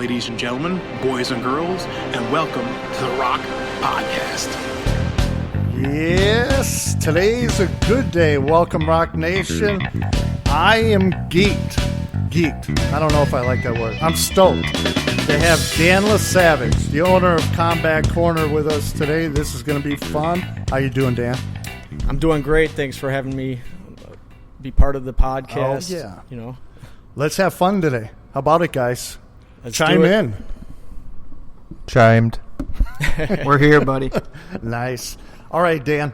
ladies and gentlemen, boys and girls, and welcome to the Rok Podcast. Yes, today's a good day. Welcome, Rok Nation. I am geeked. I don't know if I like that word. I'm stoked to have Dan LaSavage, the owner of Combat Corner, with us today. This is going to be fun. How you doing, Dan? I'm doing great. Thanks for having me be part of the podcast. Oh, yeah. Let's have fun today. How about it, guys? Let's Chime in. Chimed. We're here, buddy. Nice. All right, Dan.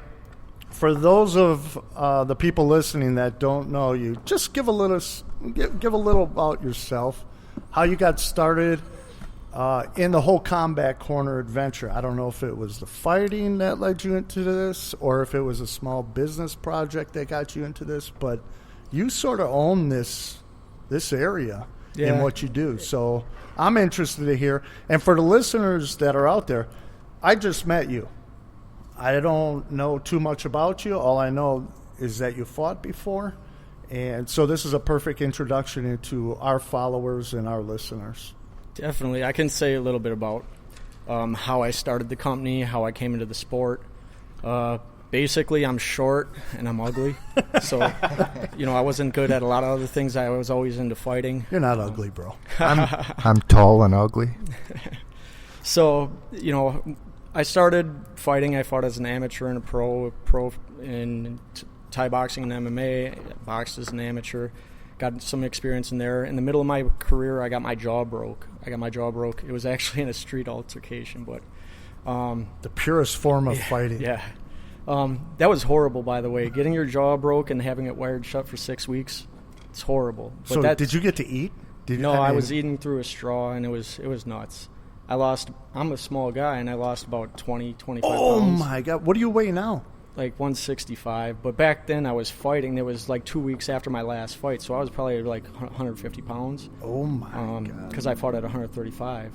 For those of the people listening that don't know you, just give a little about yourself, how you got started in the whole Combat Corner adventure. I don't know if it was the fighting that led you into this or if it was a small business project that got you into this, but you sort of own this area in what you do. So I'm interested to hear. And for the listeners that are out there, I just met you. I don't know too much about you. All I know is that you fought before. And so this is a perfect introduction into our followers and our listeners. Definitely. I can say a little bit about how I started the company, how I came into the sport. Basically, I'm short and I'm ugly. So, I wasn't good at a lot of other things. I was always into fighting. You're not ugly, bro. I'm tall and ugly. So, I started fighting. I fought as an amateur and a pro in Thai boxing and MMA. Boxed as an amateur. Got some experience in there. In the middle of my career, I got my jaw broke. It was actually in a street altercation, but the purest form of fighting. Yeah. That was horrible, by the way. Getting your jaw broke and having it wired shut for 6 weeks, it's horrible. But so did you get to eat? I was eating through a straw, and it was nuts. I'm a small guy, and I lost about 20, 25 pounds. Oh, my God. What do you weigh now? Like 165. But back then, I was fighting. It was like 2 weeks after my last fight, so I was probably like 150 pounds. Oh, my God. Because I fought at 135.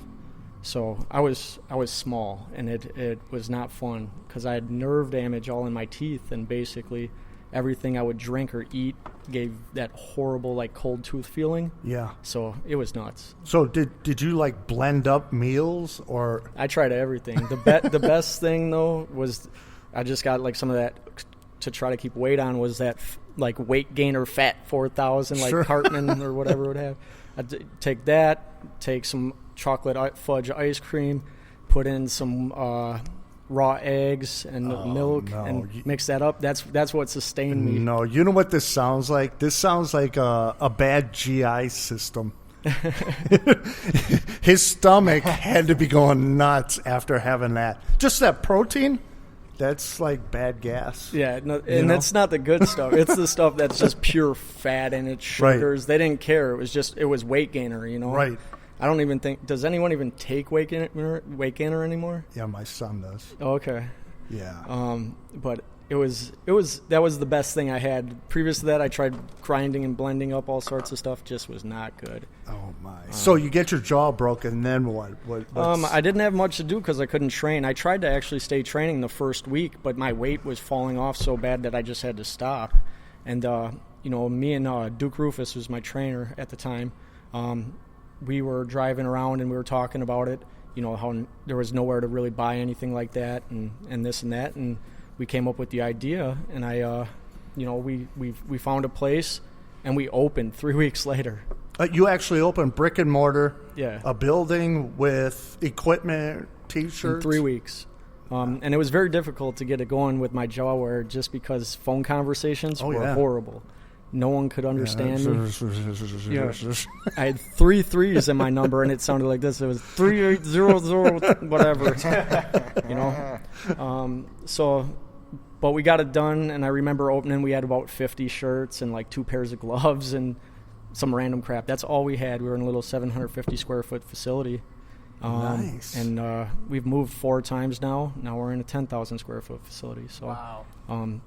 So I was small, and it was not fun because I had nerve damage all in my teeth, and basically everything I would drink or eat gave that horrible like cold tooth feeling. Yeah. So it was nuts. So did you like blend up meals or? I tried everything. The best thing though was I just got like some of that to try to keep weight on was that like weight gainer fat 4,000 like Cartman or whatever it would have. I'd take some chocolate fudge ice cream, put in some raw eggs and milk, and mix that up. That's what sustained me. No, you know what this sounds like? This sounds like a bad GI system. His stomach had to be going nuts after having that. Just that protein, that's like bad gas. Yeah, that's not the good stuff. It's the stuff that's just pure fat and it's sugars. Right. They didn't care. It was weight gainer, Right. I don't even think. Does anyone even take weight gainer anymore? Yeah, my son does. Oh, okay. Yeah. But that was the best thing I had. Previous to that, I tried grinding and blending up all sorts of stuff. Just was not good. Oh my! So you get your jaw broken, then what? I didn't have much to do because I couldn't train. I tried to actually stay training the first week, but my weight was falling off so bad that I just had to stop. And me and Duke Rufus was my trainer at the time. We were driving around and we were talking about it, how there was nowhere to really buy anything like that and this and that. And we came up with the idea and we found a place and we opened 3 weeks later. You actually opened brick and mortar, yeah, a building with equipment, T-shirts? In 3 weeks. And it was very difficult to get it going with my jaw wire just because phone conversations were horrible. No one could understand me. Yeah. I had 3 threes in my number, and it sounded like this. It was 3800, whatever. But we got it done, and I remember opening. We had about 50 shirts and like 2 pairs of gloves and some random crap. That's all we had. We were in a little 750 square foot facility. Nice. And we've moved 4 times now. Now we're in a 10,000 square foot facility. So, wow.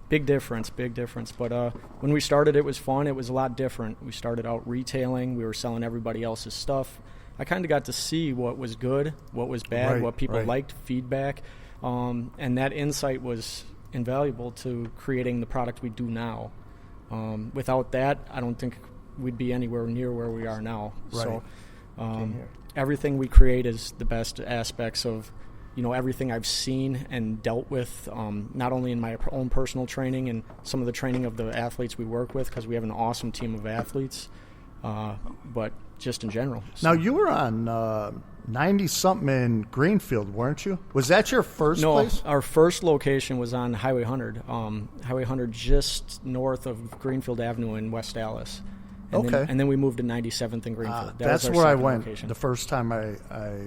Big difference. But when we started, it was fun. It was a lot different. We started out retailing. We were selling everybody else's stuff. I kind of got to see what was good, what was bad, what people liked, feedback. And that insight was invaluable to creating the product we do now. Without that, I don't think we'd be anywhere near where we are now. Right. So everything we create is the best aspects of, everything I've seen and dealt with, not only in my own personal training and some of the training of the athletes we work with, because we have an awesome team of athletes, but just in general. So. Now, you were on 90-something in Greenfield, weren't you? Was that your first place? No, our first location was on Highway 100. Highway 100 just north of Greenfield Avenue in West Dallas. And then we moved to 97th in Greenfield. That's where I went location. The first time I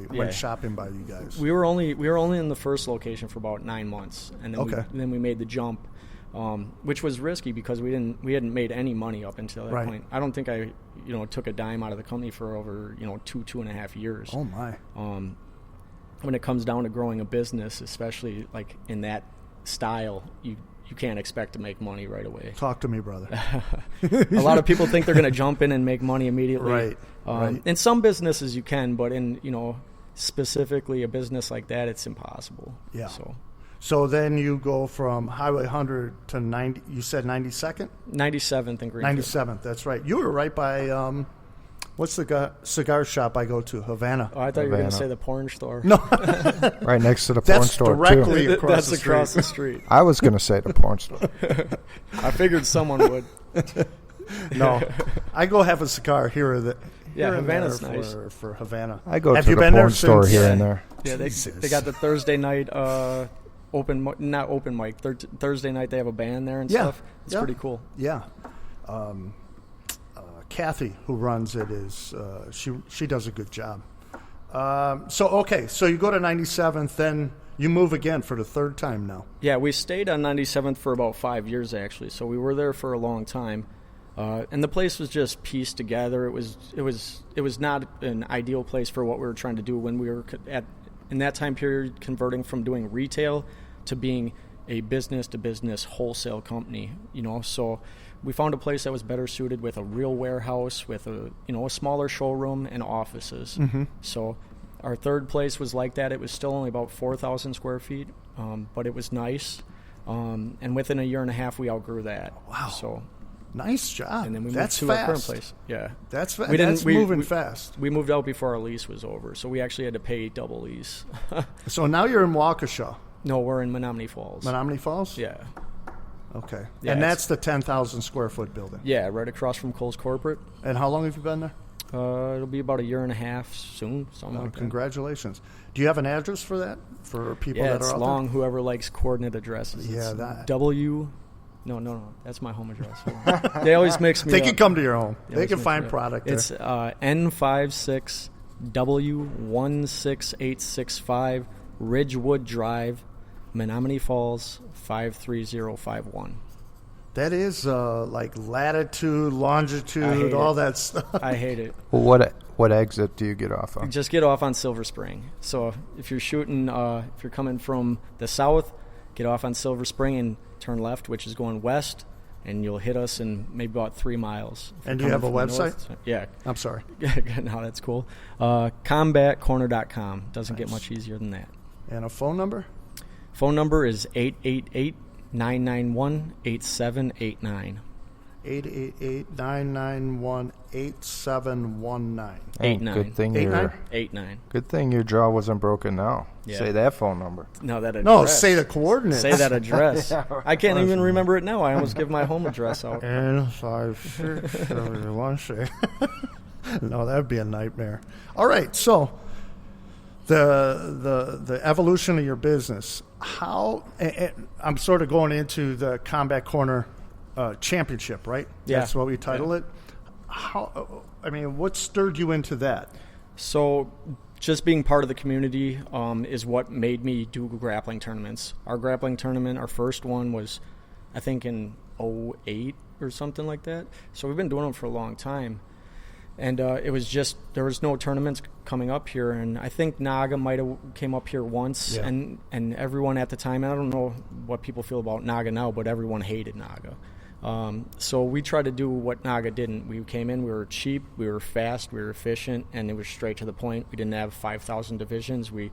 went shopping by you guys. We were only in the first location for about 9 months, and then we made the jump, which was risky because we hadn't made any money up until that point. I don't think I took a dime out of the company for over 2.5 years. Oh my! When it comes down to growing a business, especially like in that style, you can't expect to make money right away. Talk to me, brother. A lot of people think they're going to jump in and make money immediately. Right. In some businesses you can, but in specifically a business like that, it's impossible. Yeah. So then you go from Highway 100 to 90. You said 92nd? 97th in Greenfield. 97th. That's right. You were right by. What's the cigar shop I go to? Havana. Oh, I thought you were going to say the porn store. No. Right next to the porn store, directly too. Across That's across the street. I was going to say the porn store. I figured someone would. No. I go have a cigar here or there. Yeah, Havana's nice. For Havana. I go to the porn store here and there. Yeah, they got the Thursday night not open mic. Thursday night they have a band there and stuff. It's pretty cool. Yeah. Kathy, who runs it, is she does a good job. So you go to 97th, then you move again for the third time now. Yeah, we stayed on 97th for about 5 years actually. So we were there for a long time, and the place was just pieced together. It was not an ideal place for what we were trying to do when we were in that time period converting from doing retail to being a business-to-business wholesale company. So we found a place that was better suited with a real warehouse, with a smaller showroom and offices. Mm-hmm. So our third place was like that. It was still only about 4,000 square feet, but it was nice. And within a year and a half, we outgrew that. Wow! So nice job. And then we That's moved to fast. our current place. Yeah, that's moving fast. We moved out before our lease was over, so we actually had to pay double lease. So now you're in Waukesha. No, we're in Menominee Falls. Menominee Falls? Yeah. Okay. Yeah, and that's the 10,000 square foot building? Yeah, right across from Kohl's Corporate. And how long have you been there? It'll be about a year and a half soon, something like that. Congratulations. Do you have an address for that, for people that are out there? Yeah, it's long. Whoever likes coordinate addresses. Yeah, it's that. No, that's my home address. They always mix me They up. can come to your home. They can find product there. It's N56W16865 Ridgewood Drive, Menominee Falls, 53051. That is like latitude, longitude, all that stuff. I hate it. Well, what exit do you get off on? Just get off on Silver Spring. So if you're shooting, if you're coming from the south, get off on Silver Spring and turn left, which is going west, and you'll hit us in maybe about 3 miles. And do you have a website? Yeah. I'm sorry. No, that's cool. Combatcorner.com. Doesn't get much easier than that. And a phone number? Phone number is 888-991-8789. 888-991-8719. 89. Good thing your jaw wasn't broken now. Yeah. Say that phone number. No, that address. No, say the coordinates. Say that address. I can't even remember it now. I almost give my home address out. N5671. No, that would be a nightmare. All right, so the evolution of your business. How I'm sort of going into the Combat Corner championship, right? Yeah. That's what we title it. What stirred you into that? So just being part of the community is what made me do grappling tournaments. Our grappling tournament, our first one was, I think, in 2008 or something like that. So we've been doing them for a long time. And it was just, there was no tournaments coming up here. And I think Naga might have came up here once. Yeah. And everyone at the time, and I don't know what people feel about Naga now, but everyone hated Naga. So we tried to do what Naga didn't. We came in, we were cheap, we were fast, we were efficient, and it was straight to the point. We didn't have 5,000 divisions. We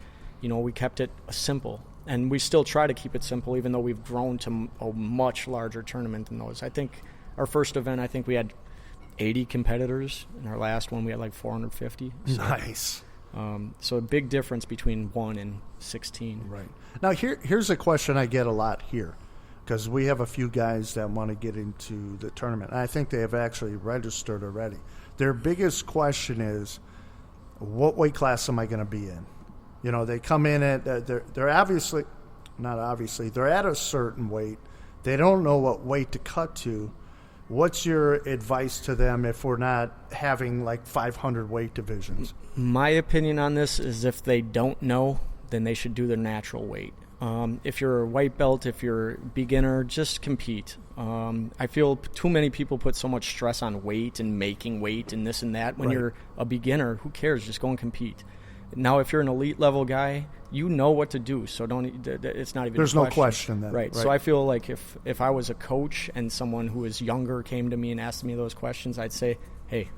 kept it simple. And we still try to keep it simple, even though we've grown to a much larger tournament than those. I think our first event, we had 80 competitors. In our last one, we had like 450. So, nice. So a big difference between 1 and 16. Right. Now, here's a question I get a lot here, because we have a few guys that want to get into the tournament, and I think they have actually registered already. Their biggest question is, what weight class am I going to be in? You know, they come in at, they're obviously, not obviously, they're at a certain weight. They don't know what weight to cut to. What's your advice to them if we're not having like 500 weight divisions? My opinion on this is if they don't know, then they should do their natural weight. If you're a white belt, if you're a beginner, just compete. I feel too many people put so much stress on weight and making weight and this and that. When you're a beginner, who cares? Just go and compete. Now, if you're an elite level guy, you know what to do. So it's not even There's a question. no question then. Right. So I feel like if I was a coach and someone who was younger came to me and asked me those questions, I'd say, hey,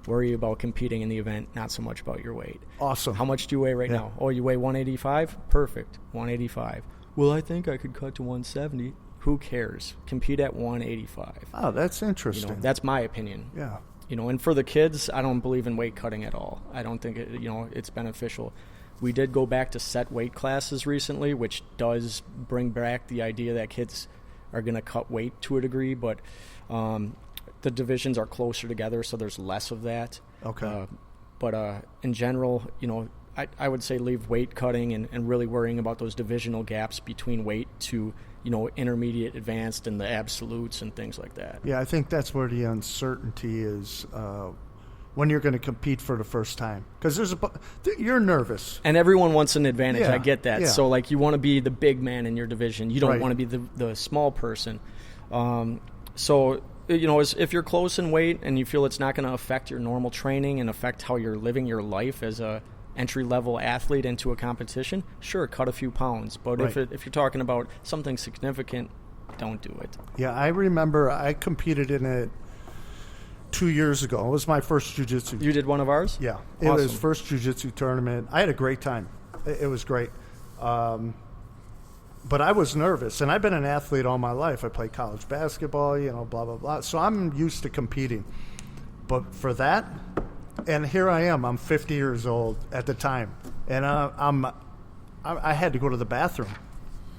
worry about competing in the event, not so much about your weight. Awesome. How much do you weigh right now? Oh, you weigh 185? Perfect. 185. Well, I think I could cut to 170. Who cares? Compete at 185. Oh, that's interesting. You know, that's my opinion. Yeah. You know, and for the kids, I don't believe in weight cutting at all. I don't think it's beneficial. We did go back to set weight classes recently, which does bring back the idea that kids are going to cut weight to a degree, but the divisions are closer together, so there's less of that. Okay. But in general, you know, I would say leave weight cutting and really worrying about those divisional gaps between weight to, you know, intermediate, advanced, and the absolutes and things like that. Yeah, I think that's where the uncertainty is when you're going to compete for the first time. Because you're nervous. And everyone wants an advantage. Yeah, I get that. yeah. So, like, you want to be the big man in your division. You don't Right. want to be the small person. So, you know, if you're close in weight and you feel it's not going to affect your normal training and affect how you're living your life as a entry-level athlete into a competition, sure, cut a few pounds. But Right. if you're talking about something significant, don't do it. Yeah, I remember I competed in it 2 years ago. It was my first jiu-jitsu. You did one of ours? Yeah. It Awesome. was first jiu-jitsu tournament. I had a great time. It was great. But I was nervous, and I've been an athlete all my life. I played college basketball, you know, blah, blah, blah. So I'm used to competing. But for that, and here I am. I'm 50 years old at the time, and I had to go to the bathroom,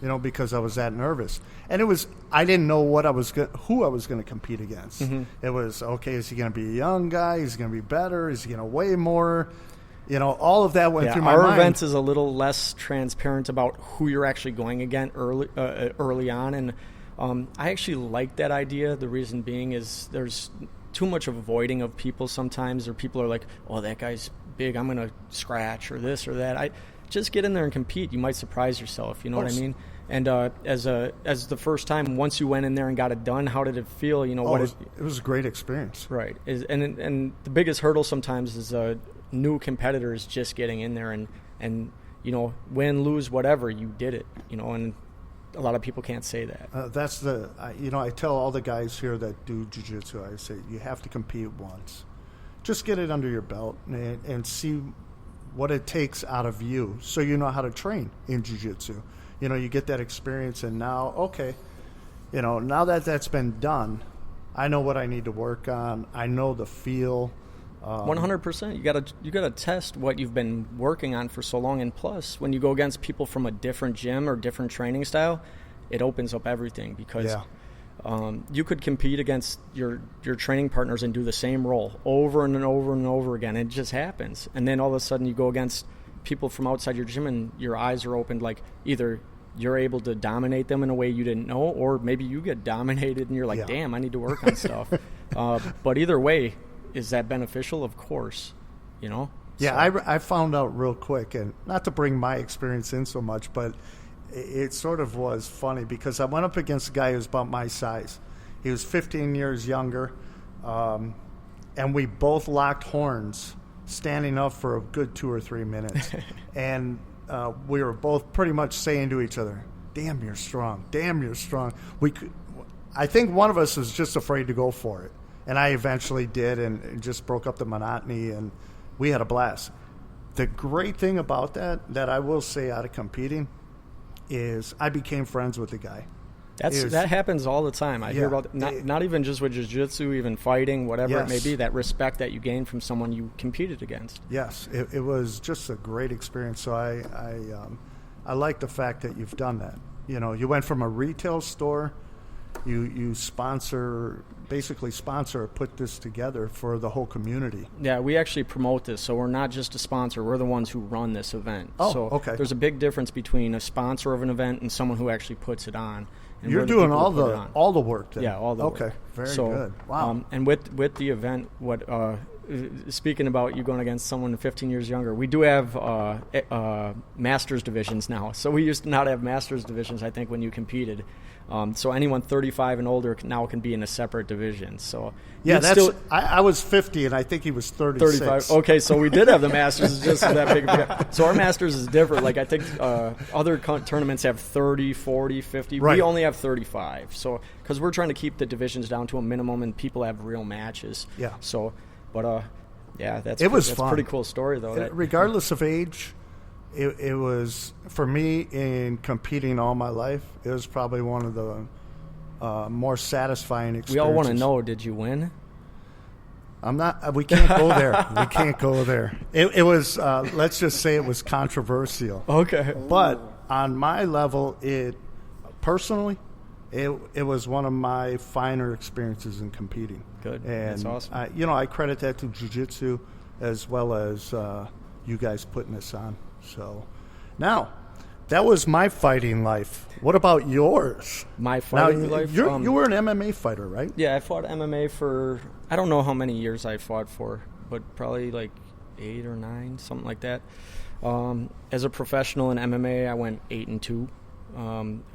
you know, because I was that nervous. And I didn't know who I was going to compete against. Mm-hmm. It was, okay, is he going to be a young guy? Is he going to be better? Is he going to weigh more? You know, all of that went through my mind. Our event is a little less transparent about who you're actually going against early on, and I actually like that idea. The reason being is there's too much avoiding of people sometimes, or people are like, oh, that guy's big, I'm going to scratch, or this or that. Just get in there and compete. You might surprise yourself, you know what I mean? And as the first time, once you went in there and got it done, how did it feel? You know, it was a great experience. Right. And the biggest hurdle sometimes is new competitors just getting in there and you know, win, lose, whatever, you did it, you know, and a lot of people can't say that. I tell all the guys here that do jiu-jitsu, I say, you have to compete once. Just get it under your belt and see what it takes out of you, so you know how to train in jiu-jitsu. You know, you get that experience, and now, okay, you know, now that that's been done, I know what I need to work on. I know the feel. 100%. You gotta test what you've been working on for so long, and plus, when you go against people from a different gym or different training style, it opens up everything, because you could compete against your training partners and do the same role over and over and over again. It just happens, and then all of a sudden you go against people from outside your gym, and your eyes are opened. Like, either you're able to dominate them in a way you didn't know, or maybe you get dominated and you're like, damn, I need to work on stuff. But either way, is that beneficial? Of course, you know? Yeah, so. I found out real quick, and not to bring my experience in so much, but it sort of was funny, because I went up against a guy who was about my size. He was 15 years younger, and we both locked horns standing up for a good 2 or 3 minutes. And we were both pretty much saying to each other, damn, you're strong. Damn, you're strong. I think one of us was just afraid to go for it. And I eventually did, and just broke up the monotony, and we had a blast. The great thing about that I will say out of competing, is I became friends with the guy. That happens all the time. I hear about not even just with jiu-jitsu, even fighting, whatever it may be, that respect that you gain from someone you competed against. Yes, it was just a great experience. So I like the fact that you've done that. You know, you went from a retail store, you basically sponsor or put this together for the whole community. Yeah, we actually promote this, so we're not just a sponsor, we're the ones who run this event. Oh, so okay. There's a big difference between a sponsor of an event and someone who actually puts it on. And you're doing all the work then. Yeah, all the work. Okay, very good. Wow. And with the event, speaking about you going against someone 15 years younger, we do have masters divisions now. So we used to not have masters divisions, I think, when you competed. So anyone 35 and older now can be in a separate division. So yeah, I was 50 and I think he was 36. 35. Okay, so we did have the masters. It's just that big. So our masters is different. Like I think other tournaments have 30, 40, 50. Right. We only have 35. So because we're trying to keep the divisions down to a minimum and people have real matches. Yeah. So, but yeah, that's fun. A pretty cool story though. Regardless of age. It was, for me, in competing all my life, it was probably one of the more satisfying experiences. We all want to know, did you win? We can't go there. We can't go there. It was, let's just say it was controversial. Okay. But on my level, personally, it was one of my finer experiences in competing. Good. And that's awesome. I credit that to jiu-jitsu as well as you guys putting this on. So, now, that was my fighting life. What about yours? My fighting life? You were an MMA fighter, right? Yeah, I fought MMA for, I don't know how many years I fought for, but probably like 8 or 9, something like that. As a professional in MMA, I went 8-2.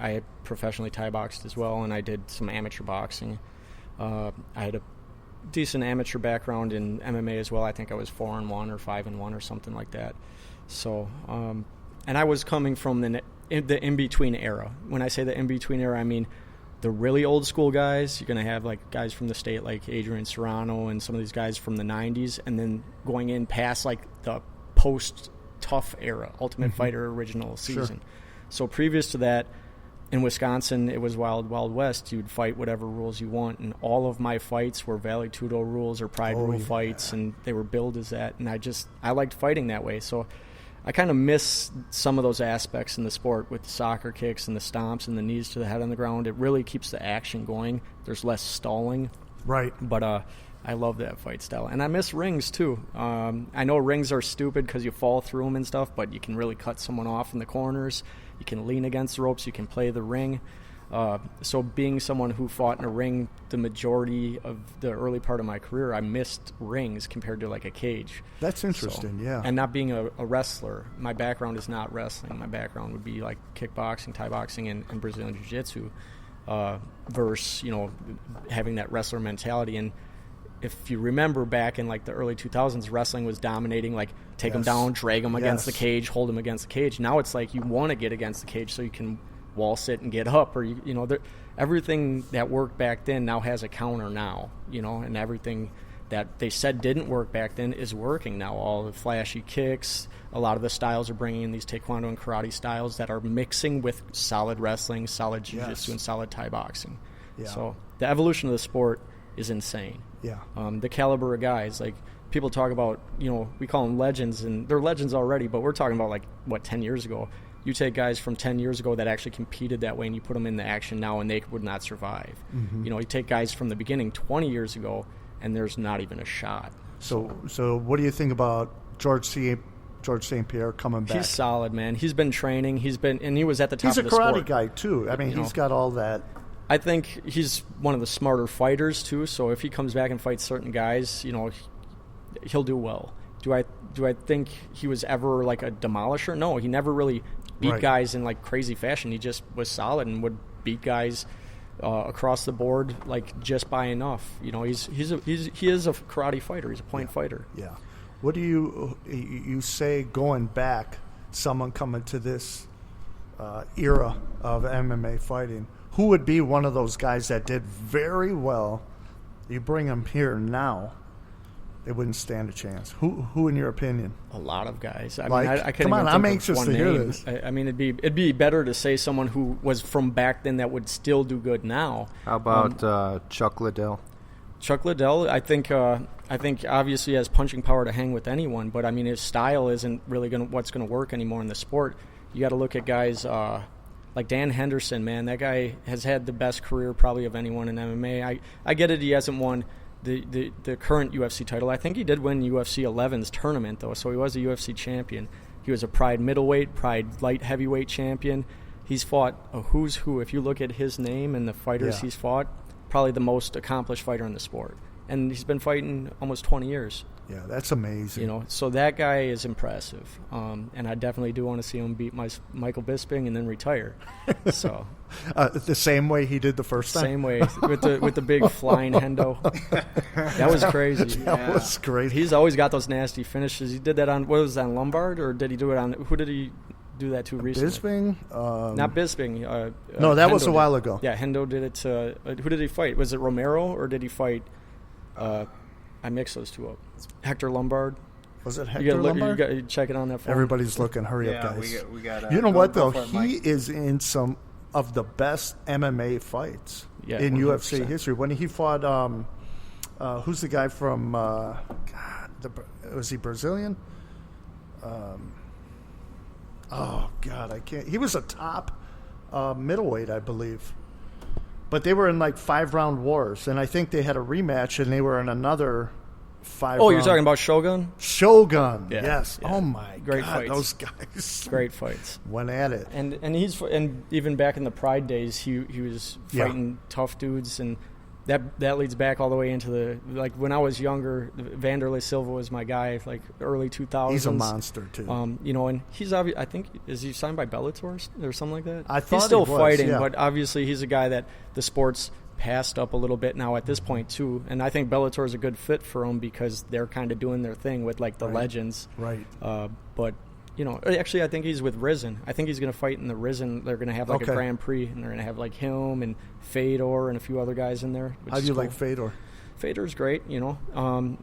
I had professionally Thai boxed as well, and I did some amateur boxing. I had a decent amateur background in MMA as well. I think I was 4-1 or 5-1 or something like that. So, and I was coming from the in-between era. When I say the in-between era, I mean the really old school guys. You're going to have like guys from the state like Adrian Serrano and some of these guys from the 90s, and then going in past like the post-tough era, Ultimate Fighter original season. Sure. So previous to that, in Wisconsin, it was Wild Wild West. You'd fight whatever rules you want, and all of my fights were Vale Tudo rules or Pride rule fights, and they were billed as that, and I liked fighting that way. So I kind of miss some of those aspects in the sport with the soccer kicks and the stomps and the knees to the head on the ground. It really keeps the action going. There's less stalling. Right. But I love that fight style. And I miss rings, too. I know rings are stupid because you fall through them and stuff, but you can really cut someone off in the corners. You can lean against the ropes. You can play the ring. So being someone who fought in a ring the majority of the early part of my career, I missed rings compared to like a cage. That's interesting, yeah. And not being a wrestler, my background is not wrestling. My background would be like kickboxing, Thai boxing, and Brazilian Jiu-Jitsu versus, having that wrestler mentality. And if you remember back in like the early 2000s, wrestling was dominating, like take them down, drag them against the cage, hold them against the cage. Now it's like you want to get against the cage so you can wall sit and get up, or everything that worked back then now has a counter now, and everything that they said didn't work back then is working now. All the flashy kicks, a lot of the styles are bringing in these taekwondo and karate styles that are mixing with solid wrestling, solid jiu-jitsu, and solid Thai boxing. Yeah. So the evolution of the sport is insane. Yeah. The caliber of guys, like people talk about, we call them legends, and they're legends already, but we're talking about 10 years ago. You take guys from 10 years ago that actually competed that way and you put them in the action now and they would not survive. Mm-hmm. You take guys from the beginning 20 years ago and there's not even a shot. So what do you think about George St. Pierre coming back? He's solid, man. He's been training. And he was at the top of the sport. He's a sport. karate guy, too. I mean, he's got all that. I think he's one of the smarter fighters, too. So if he comes back and fights certain guys, he'll do well. Do I think he was ever like a demolisher? No, he never really beat guys in like crazy fashion. He just was solid and would beat guys across the board just by enough. He is a karate fighter. He's a point fighter. Yeah. What do you say going back? Someone coming to this era of MMA fighting, who would be one of those guys that did very well? You bring him here now. They wouldn't stand a chance. Who in your opinion? A lot of guys. I like, mean, I couldn't come on, even I'm think anxious of one to hear name. this. I mean, it'd be better to say someone who was from back then that would still do good now. How about Chuck Liddell? Chuck Liddell, I think obviously has punching power to hang with anyone, but I mean his style isn't really what's going to work anymore in the sport. You got to look at guys like Dan Henderson, man. That guy has had the best career probably of anyone in MMA. I get it, he hasn't won the current UFC title. I think he did win UFC 11's tournament, though, so he was a UFC champion. He was a Pride middleweight, Pride light heavyweight champion. He's fought a who's who. If you look at his name and the fighters he's fought, probably the most accomplished fighter in the sport. And he's been fighting almost 20 years. Yeah, that's amazing. You know, so that guy is impressive. And I definitely do want to see him beat Michael Bisping and then retire. So the same way he did the first time? Same way, with the big flying hendo. That was crazy. That was great. He's always got those nasty finishes. He did that on, what was that, on Lombard? Or did he do it on, who did he do that to recently? Bisping? Not Bisping. No, that Hendo was a while ago. Yeah, Hendo did it to, who did he fight? Was it Romero or did he fight, I mixed those two up. Hector Lombard. Was it Hector Lombard? You got to check it on that phone. Everybody's looking. Hurry up, guys. We got you know what, though? He is in some of the best MMA fights in 100%. UFC history. When he fought, who's the guy from, was he Brazilian? Oh, God, I can't. He was a top middleweight, I believe. But they were in like 5-round wars, and I think they had a rematch, and they were in another 5-round. Oh, you're talking about Shogun? Shogun, yeah, yes. Yeah. Oh my Great God, fights. those guys. Great fights. Went at it. And even back in the Pride days, he was fighting tough dudes, and that leads back all the way into the, like, when I was younger, Vanderlei Silva was my guy, like early 2000s. He's a monster too. You know, and he's I think, is he signed by Bellator or something like that? I thought he's still he was, fighting, yeah. but obviously he's a guy that the sport's passed up a little bit now at this point too. And I think Bellator is a good fit for him because they're kind of doing their thing with like the legends. Right. But you know, actually, I think he's with Risen. I think he's going to fight in the Risen. They're going to have like a Grand Prix, and they're going to have like him and Fedor and a few other guys in there. How do you like Fedor? Fedor's great, you know.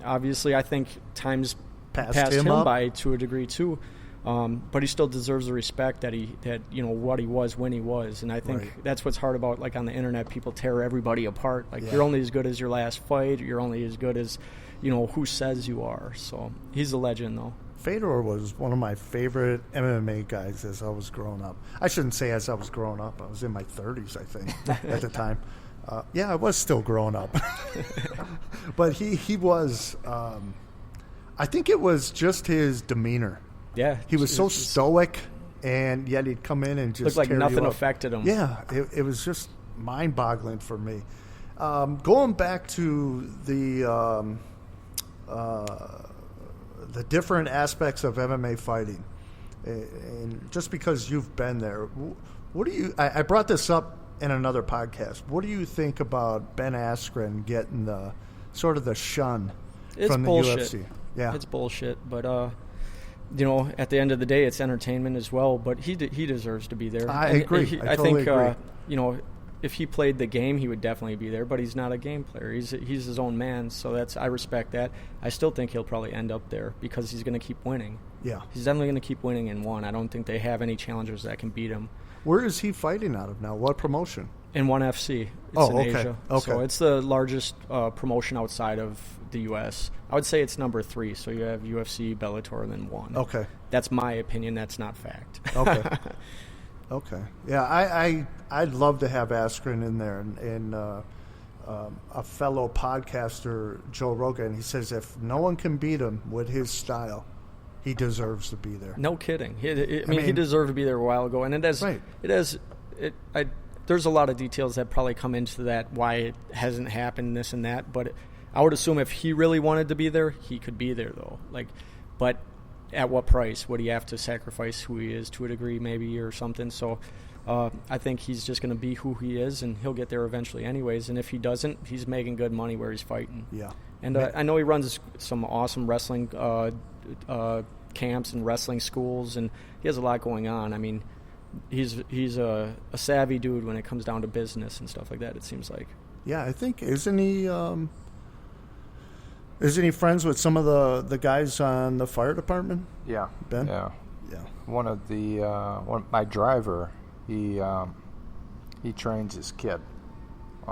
Obviously, I think time's passed him by to a degree too. But he still deserves the respect that you know what he was when he was, and I think that's what's hard about, like, on the internet, people tear everybody apart. Like you're only as good as your last fight. You're only as good as, you know, who says you are. So he's a legend, though. Fedor was one of my favorite MMA guys as I was growing up. I shouldn't say as I was growing up. I was in my 30s, I think, at the time. I was still growing up. But he was, I think it was just his demeanor. Yeah. He was so stoic, and yet he'd come in and just looked like tear nothing you up. affected him. Yeah, it was just mind-boggling for me. Going back to the different aspects of MMA fighting, and just because you've been there, what do you? I brought this up in another podcast. What do you think about Ben Askren getting the sort of the shun from the UFC? Yeah, it's bullshit. But you know, at the end of the day, it's entertainment as well. But he deserves to be there. I agree. I totally agree. You know, if he played the game, he would definitely be there. But he's not a game player. He's his own man. So I respect that. I still think he'll probably end up there because he's going to keep winning. Yeah, he's definitely going to keep winning in one. I don't think they have any challengers that can beat him. Where is he fighting out of now? What promotion? In ONE FC. It's in Asia. Okay. So it's the largest promotion outside of the U.S. I would say it's number 3. So you have UFC, Bellator, and then ONE. Okay. That's my opinion. That's not fact. Okay. Okay. Yeah, I'd love to have Askren in there. And a fellow podcaster, Joe Rogan, he says if no one can beat him with his style, he deserves to be there. No kidding. I mean, he deserved to be there a while ago. And there's a lot of details that probably come into that, why it hasn't happened, this and that. But I would assume if he really wanted to be there, he could be there, though. But at what price? Would he have to sacrifice who he is to a degree, maybe, or something? So I think he's just going to be who he is, and he'll get there eventually anyways. And if he doesn't, he's making good money where he's fighting. Yeah. And I know he runs some awesome wrestling camps and wrestling schools, and he has a lot going on. I mean, he's a savvy dude when it comes down to business and stuff like that, it seems like. Yeah, I think, isn't he Isn't he friends with some of the guys on the fire department? Yeah. Ben? Yeah. Yeah. My driver, he trains his kid.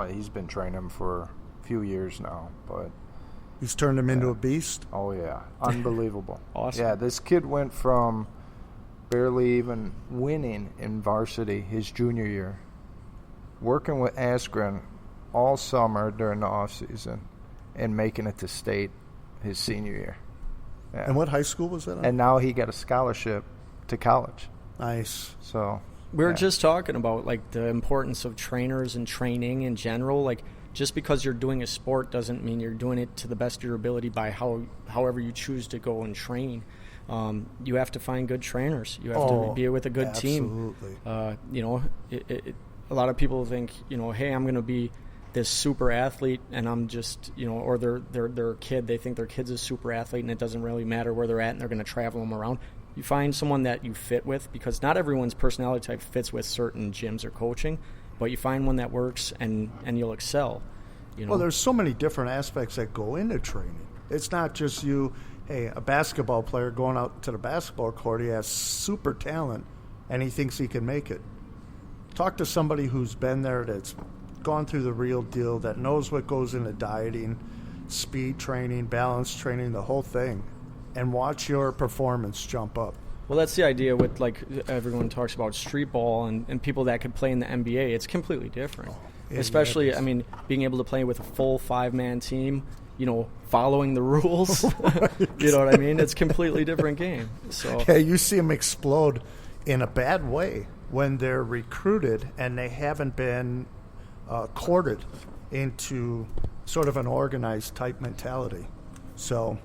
He's been training him for a few years now, but He's turned him into a beast? oh yeah, unbelievable. Awesome. Yeah, this kid went from barely even winning in varsity his junior year, working with Askren all summer during the off season, and making it to state his senior year. Yeah. And what high school was that on? And now he got a scholarship to college. Nice. So We were just talking about like the importance of trainers and training in general. Like just because you're doing a sport doesn't mean you're doing it to the best of your ability by however you choose to go and train. You have to find good trainers. You have to be with a good team. Absolutely. A lot of people think, hey, I'm going to be this super athlete, and I'm just, or they're a kid. They think their kid's a super athlete, and it doesn't really matter where they're at, and they're going to travel them around. You find someone that you fit with, because not everyone's personality type fits with certain gyms or coaching, but you find one that works, and you'll excel. Well, there's so many different aspects that go into training. It's not just a basketball player going out to the basketball court. He has super talent, and he thinks he can make it. Talk to somebody who's been there, that's gone through the real deal, that knows what goes into dieting, speed training, balance training, the whole thing, and watch your performance jump up. Well, that's the idea with, like, everyone talks about street ball and people that could play in the NBA. It's completely different. Especially, I mean, being able to play with a full 5-man team, following the rules. You know what I mean? It's a completely different game. So Yeah, you see them explode in a bad way when they're recruited and they haven't been courted into sort of an organized type mentality. So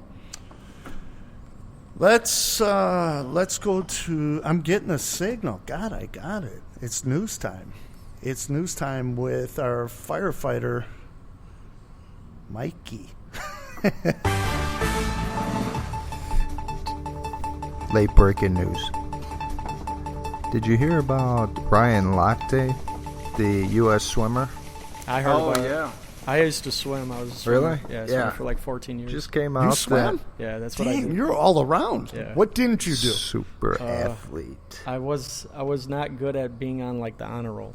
let's go to. I'm getting a signal. God, I got it. It's news time. It's news time with our firefighter, Mikey. late breaking news. Did you hear about Ryan Lochte, the U.S. swimmer? I heard about yeah. it. I used to swim. I was a swimmer. Really? Yeah, I swam for like 14 years. Just came out. You swam? Yeah, that's what I Dang, did. you're all around. Yeah. What didn't you do? Super athlete. I was not good at being on like the honor roll.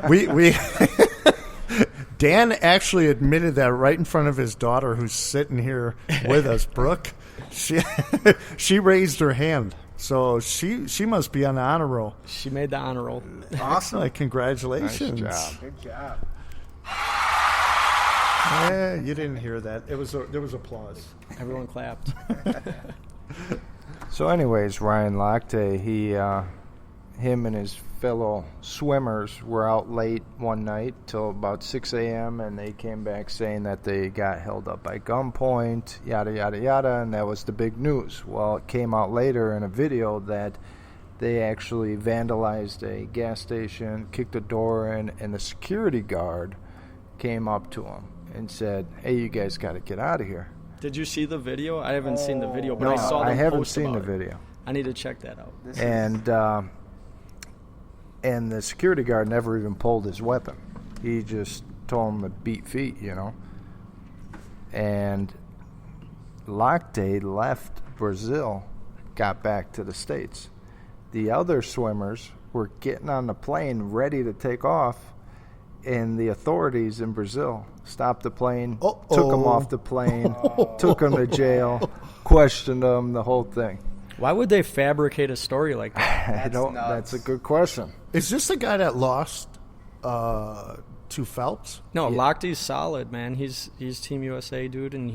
We Dan actually admitted that right in front of his daughter, who's sitting here with us, Brooke. She raised her hand, so she must be on the honor roll. She made the honor roll. Awesome. Like, congratulations! Nice job. Good job. Yeah, you didn't hear that. There was applause. Everyone clapped. So, anyways, Ryan Lochte, him and his fellow swimmers were out late one night till about 6 a.m. and they came back saying that they got held up by gunpoint, yada, yada, yada, and that was the big news. Well, it came out later in a video that they actually vandalized a gas station, kicked a door in, and the security guard came up to them and said, "Hey, you guys got to get out of here." Did you see the video? I haven't seen the video, but No, I saw them I haven't post seen the about it. video. I need to check that out. And the security guard never even pulled his weapon. He just told him to beat feet, And Lochte left Brazil, got back to the States. The other swimmers were getting on the plane ready to take off, and the authorities in Brazil stopped the plane, took them off the plane, took them to jail, questioned them, the whole thing. Why would they fabricate a story like that? That's a good question. Is this the guy that lost to Phelps? No, Lochte's solid, man. He's Team USA, dude, and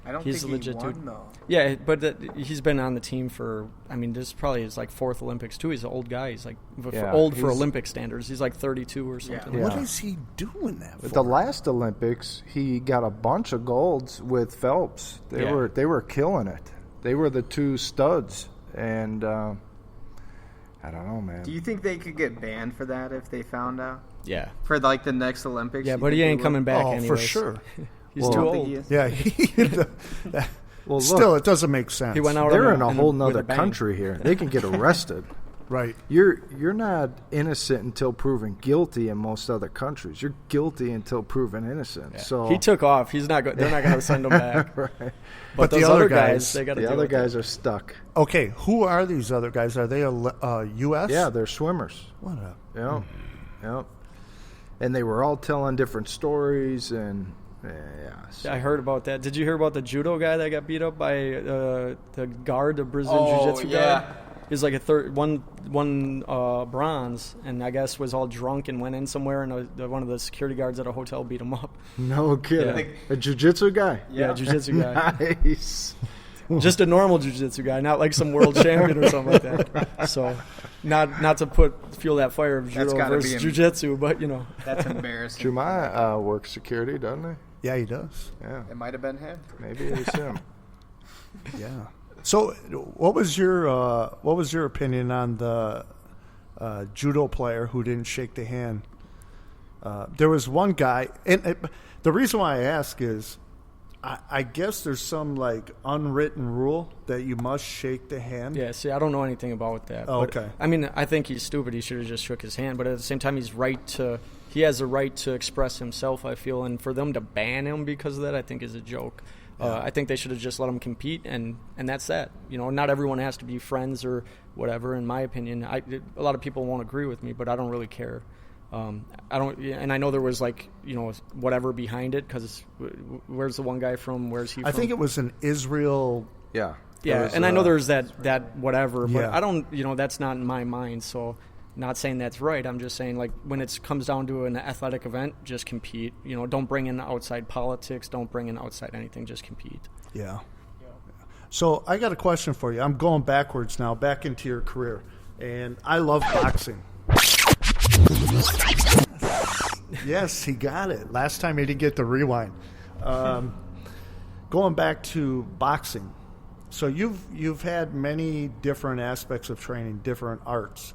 I don't he's think a legit he won, dude. though. Yeah, but he's been on the team for. I mean, this is probably his like 4th Olympics too. He's an old guy. He's like old for Olympic standards. He's like 32 or something. Yeah. What is he doing that for? At the last Olympics, he got a bunch of golds with Phelps. They were killing it. They were the two studs, and I don't know, man. Do you think they could get banned for that if they found out? Yeah. For like the next Olympics? Yeah, you but think he they ain't would? coming back anyways. for sure. He's too old. Yeah. Well, Still, it doesn't make sense. He went out. They're in a whole with nother bang. country here. They can get arrested. Right. You're not innocent until proven guilty in most other countries. You're guilty until proven innocent. Yeah. So he took off. He's not. They're not going to send him back. Right. But the those other other guys- they got to. The other guys are stuck. Okay, who are these other guys? Are they U.S.? Yeah, they're swimmers. What up? Yeah, yeah. And they were all telling different stories, and so. I heard about that. Did you hear about the judo guy that got beat up by the guard, the Brazilian Oh, jiu-jitsu yeah. guy? He was like a one bronze, and I guess was all drunk and went in somewhere, and one of the security guards at a hotel beat him up. No kidding. Yeah. A jiu-jitsu guy? Yeah, jiu-jitsu guy. Nice. Just a normal jiu-jitsu guy, not like some world champion or something like that. So, not to fuel that fire of That's judo gotta versus be jiu-jitsu, but you know. That's embarrassing. Jumai works security, doesn't he? Yeah, he does. Yeah. It might have been him. Maybe it was him. Yeah. So, what was your opinion on the judo player who didn't shake the hand? There was one guy, and the reason why I ask is, I guess there's some like unwritten rule that you must shake the hand. Yeah, see, I don't know anything about that. Oh, but, okay. I mean, I think he's stupid. He should have just shook his hand. But at the same time, he has a right to express himself, I feel. And for them to ban him because of that, I think is a joke. I think they should have just let him compete, and that's that. You know, not everyone has to be friends or whatever, in my opinion. A lot of people won't agree with me, but I don't really care. I don't, and I know there was like, you know, whatever behind it, because where's the one guy from? Where's he from? I think it was in Israel. Yeah. Yeah, and I know there's that whatever, but Yeah. I don't, you know, that's not in my mind. So, not saying that's right. I'm just saying, like, when it comes down to an athletic event, just compete. You know, don't bring in outside politics. Don't bring in outside anything. Just compete. Yeah. So I got a question for you. I'm going backwards now, back into your career, and I love boxing. Yes, he got it. Last time he didn't get the rewind. Going back to boxing. So you've had many different aspects of training, different arts.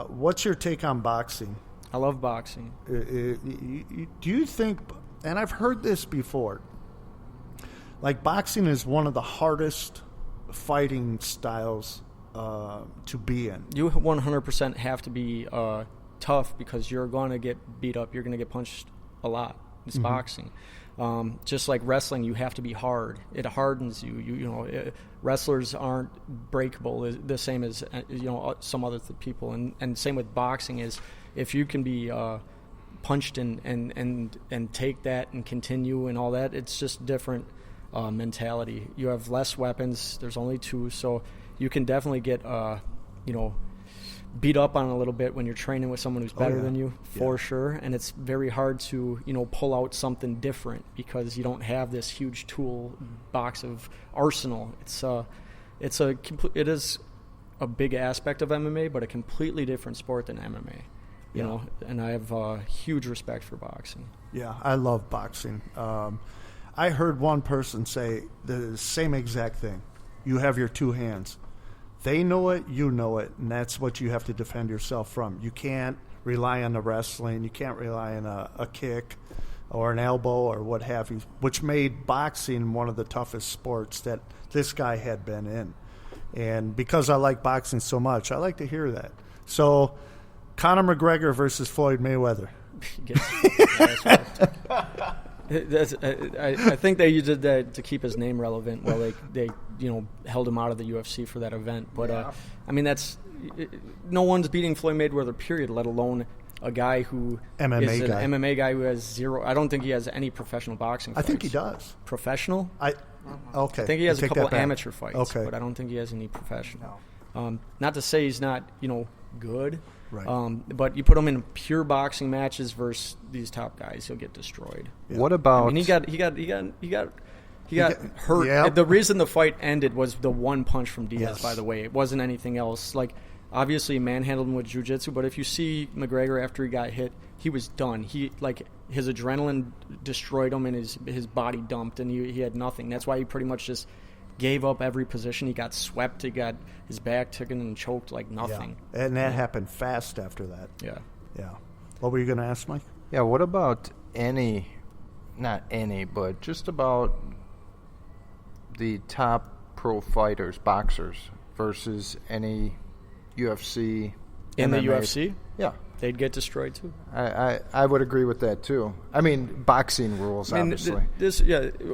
What's your take on boxing? I love boxing. Do you think, and I've heard this before, like boxing is one of the hardest fighting styles to be in? You 100% have to be tough, because you're going to get beat up. You're going to get punched a lot. It's boxing. Just like wrestling, you have to be hard. It hardens you. You know, wrestlers aren't breakable the same as some other people. And same with boxing is, if you can be punched and take that and continue and all that, it's just different mentality. You have less weapons. There's only 2, so you can definitely get beat up on a little bit when you're training with someone who's better than you, for sure. And it's very hard to, pull out something different, because you don't have this huge tool box of arsenal. It is a big aspect of MMA, but a completely different sport than MMA. You know, and I have huge respect for boxing. Yeah, I love boxing. I heard one person say the same exact thing. You have your 2 hands. They know it, you know it, and that's what you have to defend yourself from. You can't rely on the wrestling. You can't rely on a kick or an elbow or what have you, which made boxing one of the toughest sports that this guy had been in. And because I like boxing so much, I like to hear that. So, Conor McGregor versus Floyd Mayweather. I think they did that to keep his name relevant. Well, they held him out of the UFC for that event. But I mean, no one's beating Floyd Mayweather, period. Let alone a guy who is an MMA guy who has 0. I don't think he has any professional boxing fights. I think he does. Professional? Okay. I think he has a couple amateur fights. Okay. But I don't think he has any professional. Not to say he's not good. Right. But you put him in pure boxing matches versus these top guys, he'll get destroyed. Yeah. What about? I mean, he got hurt. Yep. The reason the fight ended was the one punch from Diaz. Yes. By the way, it wasn't anything else. Like, obviously, he manhandled him with jiu-jitsu, but if you see McGregor after he got hit, he was done. His adrenaline destroyed him, and his body dumped, and he had nothing. That's why he pretty much just gave up every position. He got swept. He got his back taken and choked like nothing. Yeah. And that happened fast after that. Yeah. What were you going to ask, Mike? Yeah, what about not any, but just about the top pro fighters, boxers, versus any UFC. In the MMA. UFC, Yeah. they'd get destroyed too. I would agree with that too. I mean, boxing rules, obviously.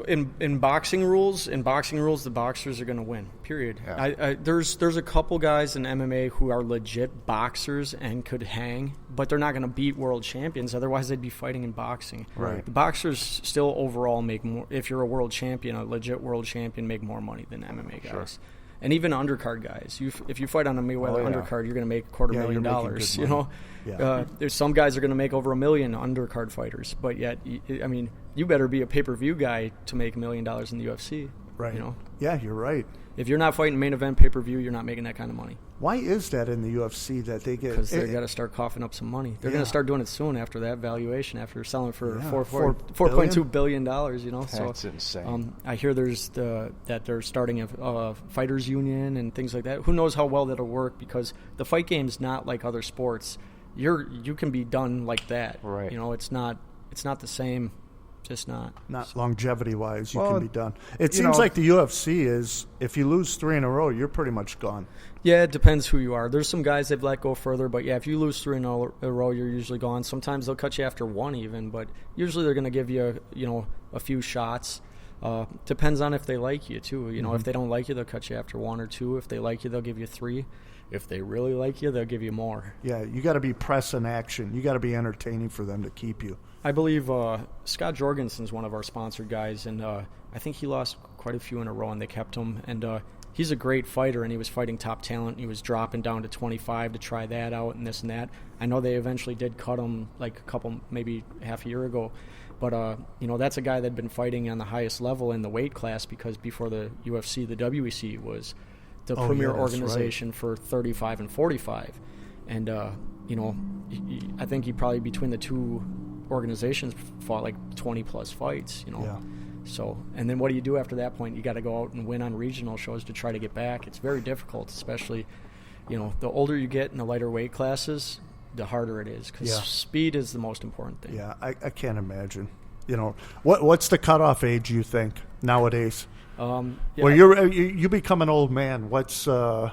In boxing rules, the boxers are going to win. Period. Yeah. There's a couple guys in MMA who are legit boxers and could hang, but they're not going to beat world champions. Otherwise, they'd be fighting in boxing. Right. The boxers still overall make more. If you're a world champion, a legit world champion, make more money than MMA guys. Sure. And even undercard guys. If you fight on a Mayweather undercard, you're going to make $250,000. You're making good money. There's some guys are going to make over $1 million undercard fighters, but yet, I mean, you better be a pay-per-view guy to make $1 million in the UFC. Right. You know? Yeah, you're right. If you're not fighting main event pay-per-view, you're not making that kind of money. Why is that in the UFC that they get? Because they got to start coughing up some money. They're going to start doing it soon after that valuation, after selling for $4.2 billion. You know, That's insane. I hear that they're starting a fighters union and things like that. Who knows how well that'll work? Because the fight game's not like other sports. You can be done like that. Right. You know, it's not the same. Just not longevity-wise, you Well, can be done. It seems like the UFC is, if you lose 3 in a row, you're pretty much gone. Yeah, it depends who you are. There's some guys they've let go further, but yeah, if you lose 3 in a row, you're usually gone. Sometimes they'll cut you after 1 even, but usually they're going to give you, a few shots. Depends on if they like you too. You know, if they don't like you, they'll cut you after 1 or 2. If they like you, they'll give you 3. If they really like you, they'll give you more. Yeah, you got to be press and action. You got to be entertaining for them to keep you. I believe Scott Jorgensen's one of our sponsored guys, and I think he lost quite a few in a row, and they kept him. And he's a great fighter, and he was fighting top talent. He was dropping down to 25 to try that out and this and that. I know they eventually did cut him like a couple, maybe half a year ago. But, that's a guy that had been fighting on the highest level in the weight class because before the UFC, the WEC was the premier organization for 35 and 45. And, I think he probably between the two organizations fought like 20 plus fights, Yeah. So, and then what do you do after that point? You got to go out and win on regional shows to try to get back. It's very difficult, especially, the older you get in the lighter weight classes, the harder it is because speed is the most important thing. Yeah, I can't imagine. What's the cutoff age you think nowadays? Well, you become an old man. What's the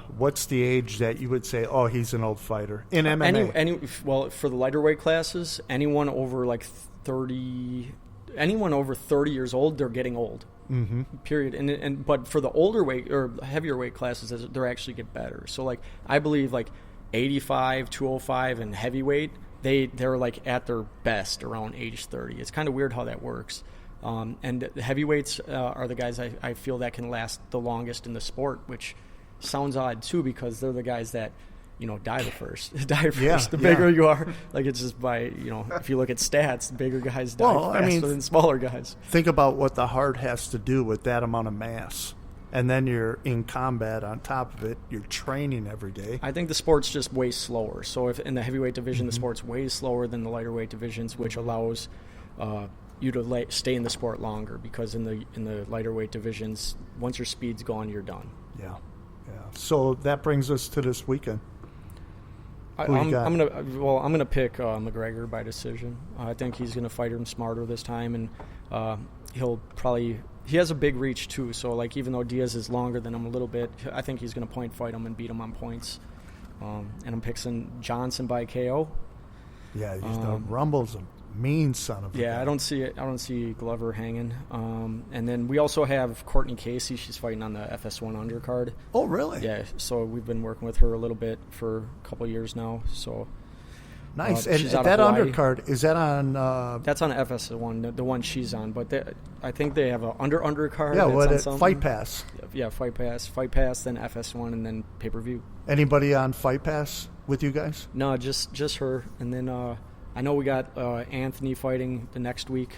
age that you would say, oh, he's an old fighter in MMA? Well, for the lighter weight classes, anyone over 30 years old, they're getting old. Mm-hmm. Period. But for the older weight or heavier weight classes, they actually get better. So I believe 85, 205, and heavyweight, they're at their best around age 30. It's kind of weird how that works. And the heavyweights are the guys I feel that can last the longest in the sport, which sounds odd too because they're the guys that die first. The bigger you are, it's just by if you look at stats, the bigger guys die faster than smaller guys. Think about what the heart has to do with that amount of mass. And then you're in combat on top of it. You're training every day. I think the sport's just way slower. So if in the heavyweight division, the sport's way slower than the lighter weight divisions, which allows you to stay in the sport longer. Because in the lighter weight divisions, once your speed's gone, you're done. Yeah. So that brings us to this weekend. I'm gonna pick McGregor by decision. I think he's gonna fight him smarter this time, and he has a big reach too. So even though Diaz is longer than him a little bit, I think he's gonna point fight him and beat him on points. And I'm picking Johnson by KO. Yeah, he's the Rumble's a mean son of a guy. I don't see Glover hanging. And then we also have Courtney Casey. She's fighting on the FS1 undercard. Oh, really? Yeah. So we've been working with her a little bit for a couple of years now. So nice. And that undercard, is that on? That's on FS1, the one she's on. But I think they have an undercard. Yeah, Fight Pass. Yeah, Fight Pass, then FS1, and then pay-per-view. Anybody on Fight Pass with you guys? No, just her. And then I know we got Anthony fighting the next week,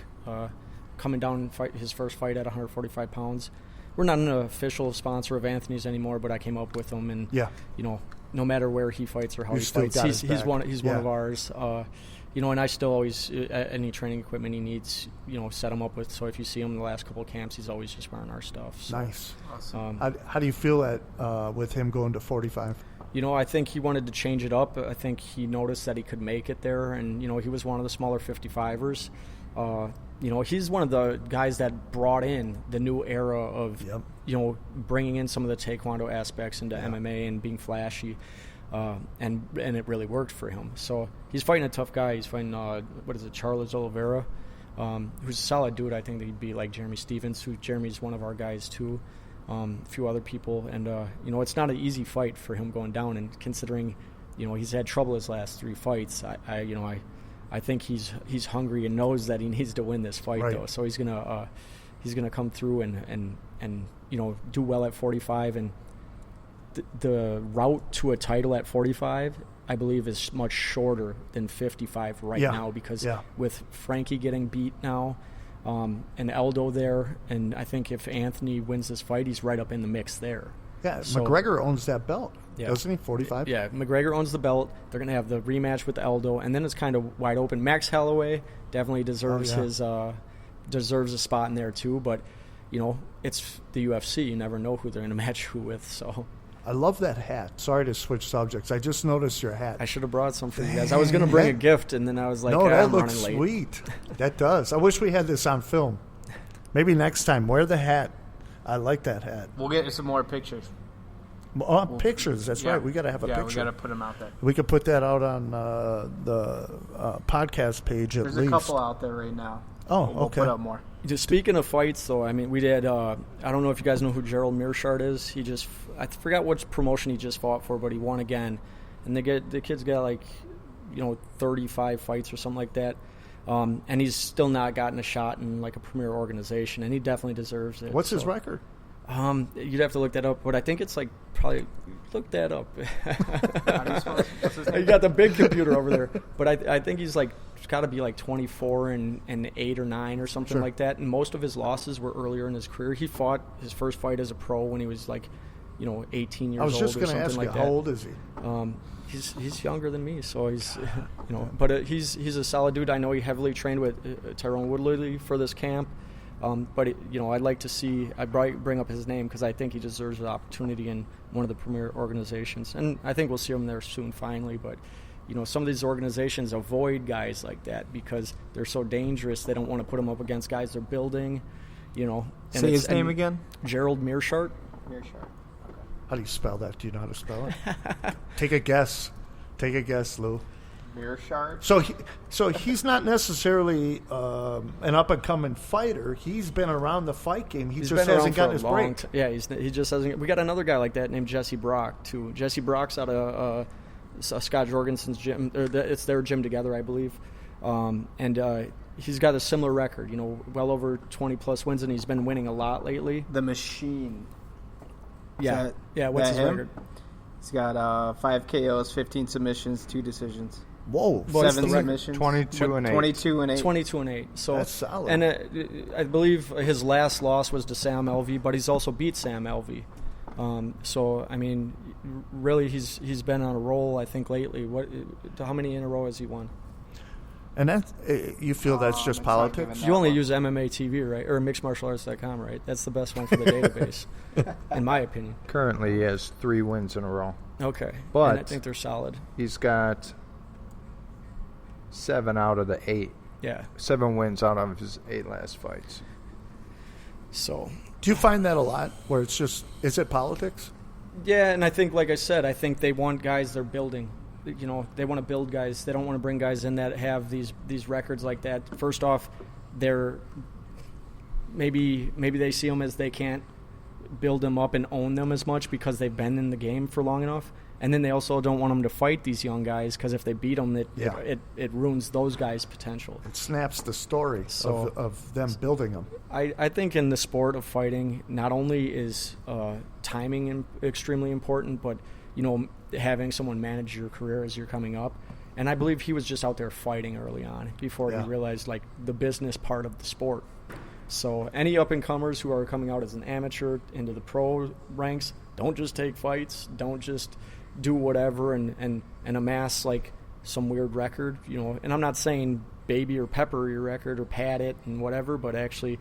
coming down and fight his first fight at 145 pounds. We're not an official sponsor of Anthony's anymore, but I came up with him, and no matter where he fights or how he fights, he's one of ours. And I still always any training equipment he needs, set him up with. So if you see him in the last couple of camps, he's always just wearing our stuff. So, nice. Awesome. How do you feel with him going to 45? I think he wanted to change it up. I think he noticed that he could make it there, and he was one of the smaller 55ers. He's one of the guys that brought in the new era of bringing in some of the taekwondo aspects into MMA and being flashy. and it really worked for him. So he's fighting a tough guy. He's fighting Charles Oliveira, who's a solid dude. I think that he'd be like Jeremy Stevens, who Jeremy's one of our guys too. A few other people, and it's not an easy fight for him going down. And considering, he's had trouble his last 3 fights, I think he's hungry and knows that he needs to win this fight, though. So he's gonna come through and do well at 45. And the route to a title at 45, I believe, is much shorter than 55 now, because with Frankie getting beat now, and Aldo there, and I think if Anthony wins this fight, he's right up in the mix there. Yeah, so, McGregor owns that belt, doesn't he? 45? Yeah, McGregor owns the belt. They're going to have the rematch with Aldo, and then it's kind of wide open. Max Holloway definitely deserves deserves a spot in there too, but it's the UFC. You never know who they're going to match who with, so... I love that hat. Sorry to switch subjects. I just noticed your hat. I should have brought some for you guys. I was going to bring a gift, and then I was like, no, that I'm looks running late. Sweet. That does. I wish we had this on film. Maybe next time, wear the hat. I like that hat. We'll get some more pictures. Pictures, that's right. We got to have a picture. Yeah, we got to put them out there. We could put that out on the podcast page at least. There's a couple out there right now. Oh, we'll okay. put up more. Just speaking of fights, though, I mean, we did. I don't know if you guys know who Gerald Mearshart is. I forgot which promotion he just fought for, but he won again. And the kid's got 35 fights or something like that. And he's still not gotten a shot in a premier organization, and he definitely deserves it. What's his record? You'd have to look that up, but I think it's probably look that up. You got the big computer over there, but I think he's got to be 24 and 8 or 9 or something like that. And most of his losses were earlier in his career. He fought his first fight as a pro when he was 18 years old. I was just going to ask you, how old is he? He's younger than me, so he's but he's a solid dude. I know he heavily trained with Tyrone Woodley for this camp. But I'd like to see. I bring up his name because I think he deserves an opportunity in one of the premier organizations, and I think we'll see him there soon, finally. But some of these organizations avoid guys like that because they're so dangerous. They don't want to put them up against guys they're building. Say his name again. Gerald Mearshart. Mearshart. How do you spell that? Do you know how to spell it? Take a guess. Take a guess, Lou. Mearshart. So he's not necessarily an up and coming fighter. He's been around the fight game. He just hasn't gotten his break. He just hasn't. We got another guy like that named Jesse Brock too. Jesse Brock's out of Scott Jorgensen's gym. It's their gym together, I believe. And he's got a similar record. Well over 20 plus wins, and he's been winning a lot lately. The Machine. Yeah. What's his record? He's got 5 KOs, 15 submissions, 2 decisions. Whoa. 7 submissions. 22 and 8. 22 and 8. 22 and 8. So that's solid. And I believe his last loss was to Sam Alvey, but he's also beat Sam Alvey. So I mean, really, he's been on a roll. I think lately. How many in a row has he won? And that you feel that's just politics? You only use MMA TV, right? Or mixedmartialarts.com, right? That's the best one for the database, in my opinion. Currently, he has 3 wins in a row. Okay. But and I think they're solid. He's got 7 out of the 8. Yeah. 7 wins out of his 8 last fights. So. Do you find that a lot, where it's just, is it politics? Yeah, and I think, like I said, I think they want guys they're building. They want to build guys. They don't want to bring guys in that have these records like that. First off, they're maybe they see them as they can't build them up and own them as much because they've been in the game for long enough. And then they also don't want them to fight these young guys because if they beat them, it ruins those guys' potential. It snaps the story of them building them. I think in the sport of fighting, not only is timing extremely important, but having someone manage your career as you're coming up. And I believe he was just out there fighting early on before he realized the business part of the sport. So any up-and-comers who are coming out as an amateur into the pro ranks, don't just take fights. Don't just do whatever and amass some weird record. And I'm not saying baby or pepper your record or pad it and whatever, but actually,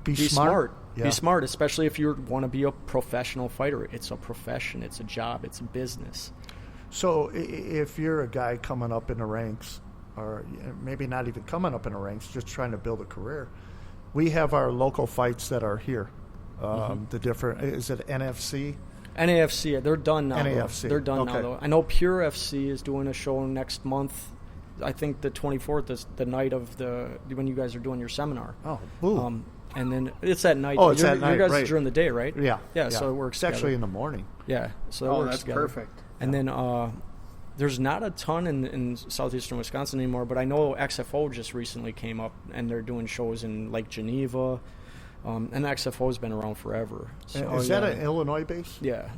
be smart. Yeah. Be smart, especially if you want to be a professional fighter. It's a profession. It's a job. It's a business. So if you're a guy coming up in the ranks, or maybe not even coming up in the ranks, just trying to build a career, we have our local fights that are here. The different, is it NFC? NAFC, they're done now. NAFC. They're done now, though. I know Pure FC is doing a show next month. I think the 24th is the night of when you guys are doing your seminar. Oh, ooh. And then it's at night. Oh, it's at night, You guys right. are during the day, right? Yeah. So it works. It's actually together. in the morning. Yeah. So it works that's together. perfect. And then there's not a ton in southeastern Wisconsin anymore, but I know XFO just recently came up, and they're doing shows in Lake Geneva. And XFO's been around forever. So, Is that an Illinois base? Yeah.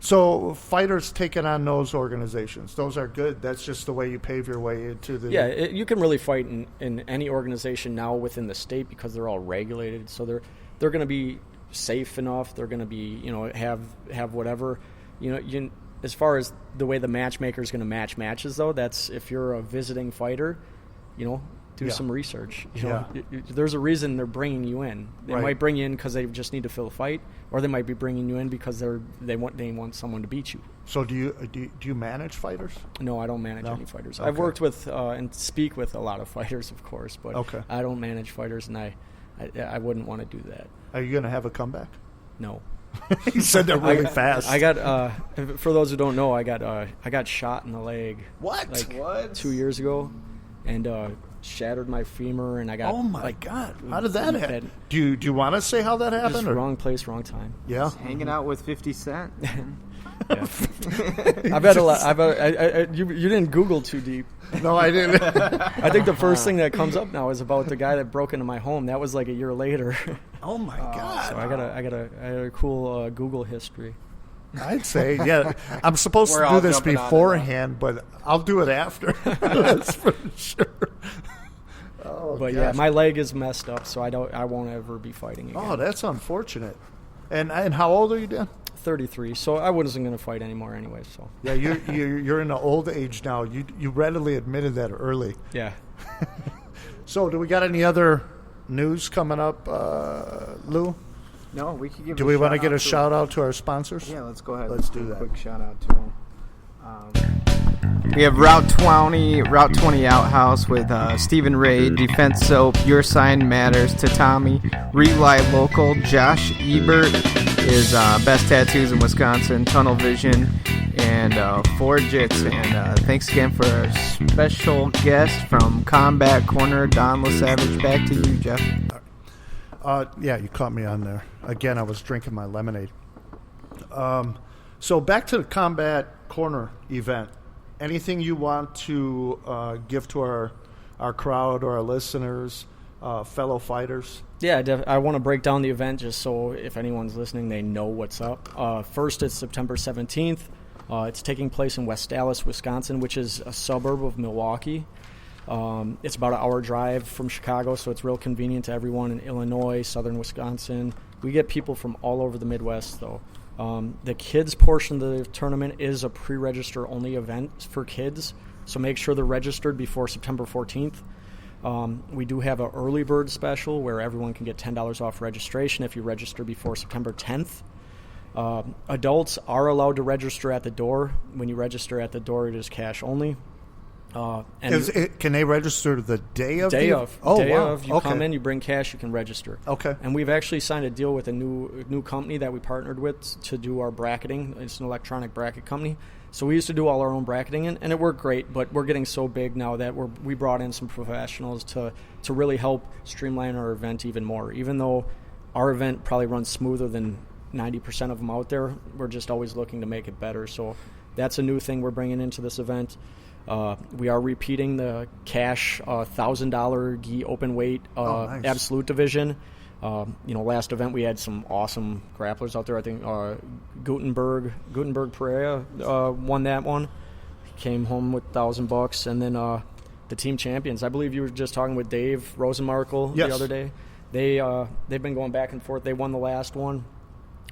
So fighters taking on those organizations, those are good. That's just the way you pave your way into the... Yeah, you can really fight in any organization now within the state because they're all regulated. So they're going to be safe enough. They're going to be, have whatever. As far as the way the matchmaker is going to match matches, though, that's if you're a visiting fighter, do some research. There's a reason they're bringing you in. They might bring you in because they just need to fill a fight, or they might be bringing you in because they want someone to beat you. So do you manage fighters? No, I don't manage any fighters. Okay. I've worked with and speak with a lot of fighters, of course, but I don't manage fighters, and I wouldn't want to do that. Are you going to have a comeback? No. You said that really fast. I got for those who don't know, I got shot in the leg. What? 2 years ago, and shattered my femur, and I got. Oh my God! How did that happen? Do you want to say how that happened? Just wrong place, wrong time. Yeah. Hanging out with 50 Cent. I've had a lot. You didn't Google too deep. No, I didn't. I think the first thing that comes up now is about the guy that broke into my home. That was like a year later. Oh my God! So I got a cool Google history. I'd say, yeah. I'm supposed to do this beforehand, but I'll do it after. That's for sure. Oh, but gosh. yeah, my leg is messed up, so I won't ever be fighting again. Oh, that's unfortunate. And how old are you, Dan? 33, so I wasn't going to fight anymore anyway. So yeah, you're in the old age now. You readily admitted that early. Yeah. So, do we got any other news coming up, Lou? No, we could give. Do we want to get a shout out to our sponsors? Yeah, let's go ahead. Let's do that. Quick shout out to them. We have Route 20 Outhouse with Stephen Ray, Defense Soap, Your Sign Matters, Tatami, Relight Local, Josh Ebert is Best Tattoos in Wisconsin, Tunnel Vision, and Forgits. And thanks again for our special guest from Combat Corner, Don LaSavage. Back to you, Jeff. Yeah, you caught me on there. Again, I was drinking my lemonade. So back to the Combat Corner event. Anything you want to give to our crowd or our listeners, fellow fighters? Yeah, I want to break down the event just so if anyone's listening, they know what's up. First, it's September 17th. It's taking place in West Allis, Wisconsin, which is a suburb of Milwaukee. It's about an hour drive from Chicago, so it's real convenient to everyone in Illinois, southern Wisconsin. We get people from all over the Midwest, though. The kids portion of the tournament is a pre-register only event for kids, so make sure they're registered before September 14th. We do have an early bird special where everyone can get $10 off registration if you register before September 10th. Adults are allowed to register at the door. When you register at the door, it is cash only. Can they register the day of? Day of. You okay. come in, you bring cash, you can register. Okay. And we've actually signed a deal with a new company that we partnered with to do our bracketing. It's an electronic bracket company. So we used to do all our own bracketing, and it worked great, but we're getting so big now that we brought in some professionals to really help streamline our event even more. Even though our event probably runs smoother than 90% of them out there, we're just always looking to make it better. So that's a new thing we're bringing into this event. We are repeating the cash $1,000 gi open weight nice. absolute division. Last event we had some awesome grapplers out there. I think Gutenberg Pereira won that one. He came home with $1,000, and then the team champions. I believe you were just talking with Dave Rosenmarkel the other day. They've been going back and forth. They won the last one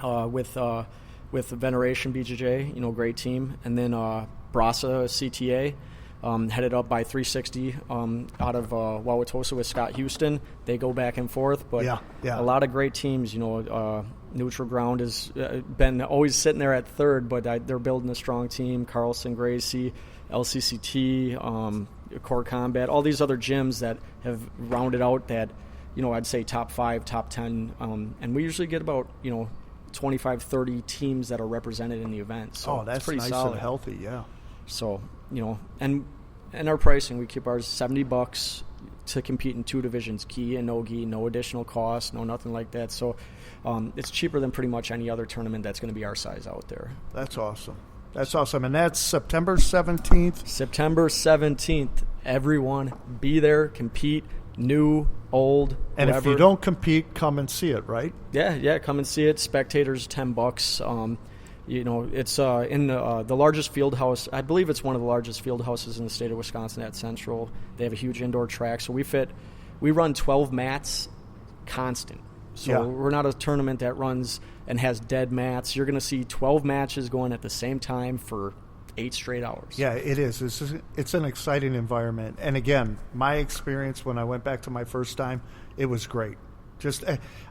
with Veneration BJJ, great team, and then Brasa CTA. Headed up by 360 out of Wauwatosa with Scott Houston. They go back and forth, but a lot of great teams. Neutral Ground has been always sitting there at third, but they're building a strong team. Carlson Gracie, LCCT, Core Combat, all these other gyms that have rounded out that, I'd say top 5, top 10. And we usually get about, 25, 30 teams that are represented in the event. So that's it's pretty nice solid. and healthy, yeah. So, and our pricing, we keep ours $70 to compete in 2 divisions, gi and no gi, no additional cost, no nothing like that. So it's cheaper than pretty much any other tournament that's going to be our size out there. That's awesome. That's awesome. And that's September 17th. September 17th. Everyone be there, compete, new, old, and whoever. if you don't compete, come and see it, right? Yeah, come and see it. Spectators, $10. It's in the largest field house. I believe it's one of the largest field houses in the state of Wisconsin at Central. They have a huge indoor track, so we run 12 mats constant. So we're not a tournament that runs and has dead mats. You're going to see 12 matches going at the same time for 8 straight hours. Yeah, it is. It's an exciting environment. And again, my experience when I went back to my first time, it was great.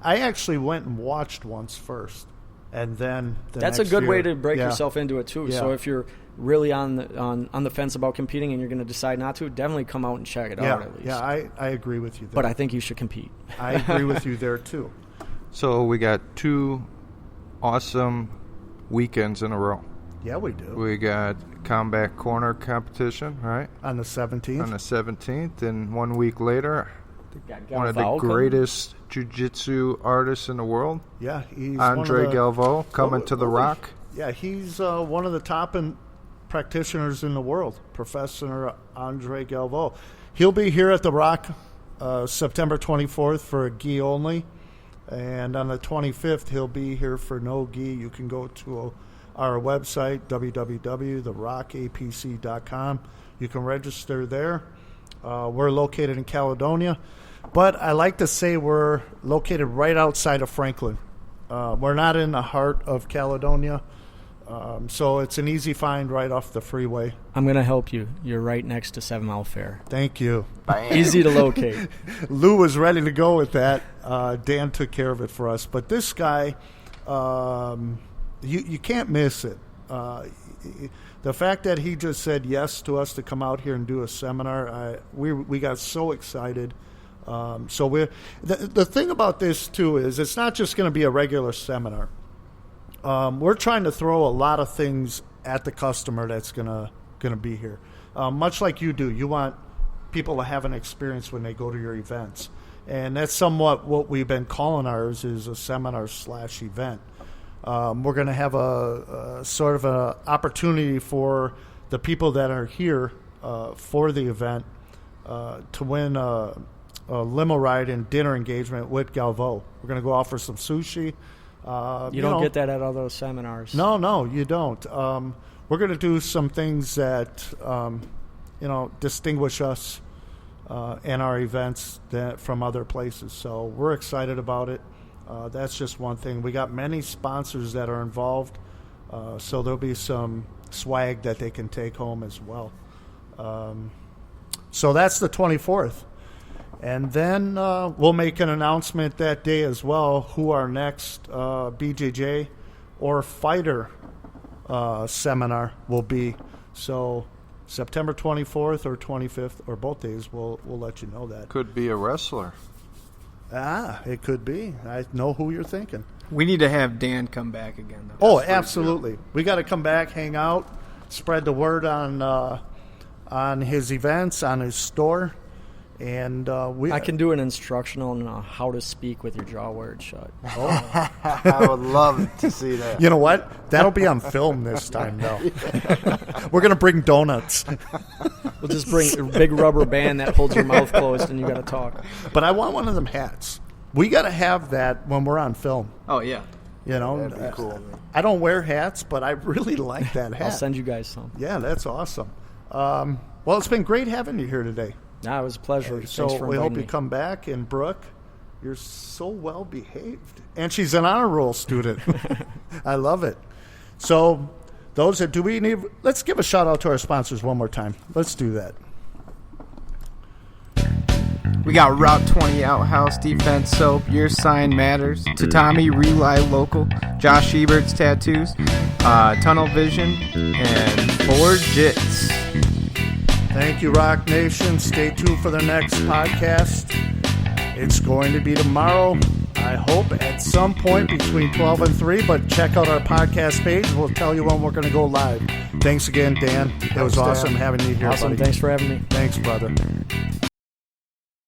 I actually went and watched once first, and then that's a good way to break yourself into it too. Yeah. So if you're really on the fence about competing and you're going to decide not to, definitely come out and check it out at least. Yeah, I agree with you there. But I think you should compete. I agree with you there too. So we got 2 awesome weekends in a row. Yeah, we do. We got Combat Corner competition, right? On the 17th. On the 17th, and 1 week later, one of the Galvao greatest jiu-jitsu artists in the world. Yeah, he's Andre Galvao coming to the Rock. Yeah, he's one of the top practitioners in the world, Professor Andre Galvao. He'll be here at the Rock September 24th for a gi only, and on the 25th he'll be here for no gi. You can go to our website, www.therockapc.com. You can register there. We're located in Caledonia, but I like to say we're located right outside of Franklin. We're not in the heart of Caledonia, so it's an easy find right off the freeway. I'm going to help you. You're right next to 7 Mile Fair. Thank you. Easy to locate. Lou was ready to go with that. Dan took care of it for us. But this guy, you can't miss it. The fact that he just said yes to us to come out here and do a seminar, we got so excited. So the thing about this too is it's not just going to be a regular seminar. We're trying to throw a lot of things at the customer that's gonna be here. Much like you do, you want people to have an experience when they go to your events, and that's somewhat what we've been calling ours is a seminar/event. We're going to have a sort of an opportunity for the people that are here for the event to win a limo ride and dinner engagement with Galvao. We're going to go offer some sushi. You don't get that at other seminars. No, you don't. We're going to do some things that distinguish us and our events from other places. So we're excited about it. That's just one thing. We got many sponsors that are involved, so there'll be some swag that they can take home as well. So that's the 24th. And then we'll make an announcement that day as well who our next BJJ or fighter seminar will be. So September 24th or 25th or both days, we'll let you know that. Could be a wrestler. It could be. I know who you're thinking. We need to have Dan come back again, though. Oh, absolutely. We got to come back, hang out, spread the word on his events, on his store. And I can do an instructional on how to speak with your jaw wired shut. Oh. I would love to see that. You know what? That'll be on film this time, though. We're going to bring donuts. We'll just bring a big rubber band that holds your mouth closed and you got to talk. But I want one of them hats. We got to have that when we're on film. Oh, yeah. You know, that'd be cool. I don't wear hats, but I really like that hat. I'll send you guys some. Yeah, that's awesome. Well, it's been great having you here today. It was a pleasure. So Thanks for we hope you me. come back. And Brooke, you're so well behaved, and she's an honor roll student. I love it. So let's give a shout out to our sponsors one more time. Let's do that. We got Route 20 Outhouse Defense Soap, Your Sign Matters, Tatami Rely Local, Josh Ebert's Tattoos, Tunnel Vision, and Ford Jits. Thank you, Rock Nation. Stay tuned for the next podcast. It's going to be tomorrow. I hope at some point between 12 and 3, but check out our podcast page. We'll tell you when we're going to go live. Thanks again, Dan. It was awesome having you here, Awesome. buddy. Thanks for having me. Thanks, brother.